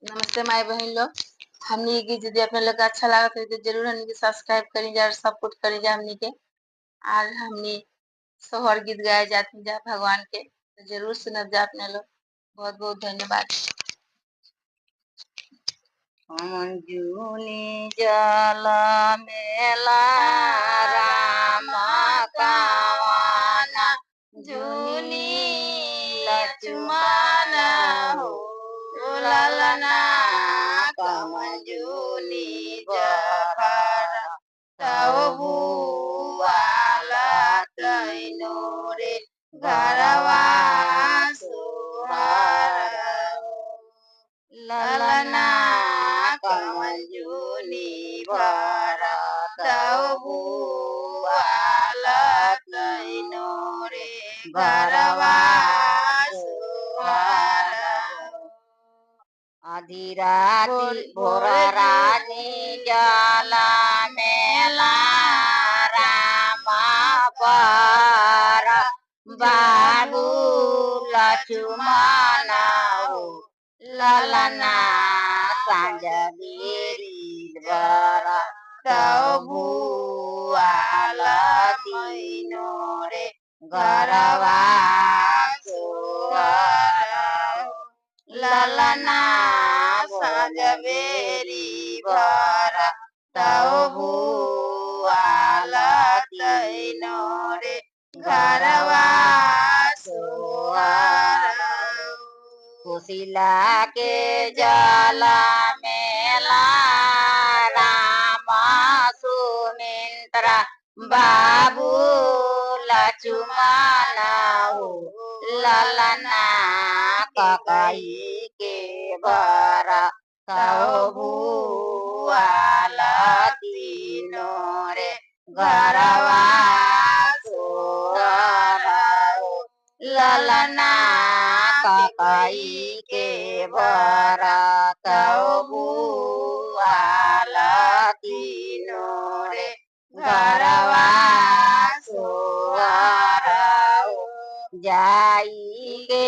नमस्ते माई बहन लोग। हमनी के यदि अपने लोग के अच्छा लागत है तो जरूर हमनी के सब्सक्राइब करी जा और सपोर्ट करी जा हमनी के। आज हमनी सोहर गीत गाए जाते जा भगवान के, तो जरूर सुनब जा अपने लोग। बहुत बहुत धन्यवाद। जूनी जल मेला राम कावाना जूनी लक्ष्मण हो ललना कवन जूनी जफर तव भुआला तैनो रे घरवा सुहर ललना कवन जूनी भरत भुआला तैनो रे घरवा सुहर आधी राती भोर रानी जाला मेला रामा पर बाबू लक्ष्मण हो ललना सांझ बेरी बरा तव भुआला तीनो रे घरवा सोहर ललना सांझ बेरी भरा तव भुआला तैनो रे घरवा सोहर कुशिला के जला मेला रामा सुमित्रा बाबू लक्ष्मण हो ललना ककई के भरा तव भुआला तीनो रे घरवा सोहर ललना ककई के भरा तव भुआला तीनो रे घरवा सोहर जाई के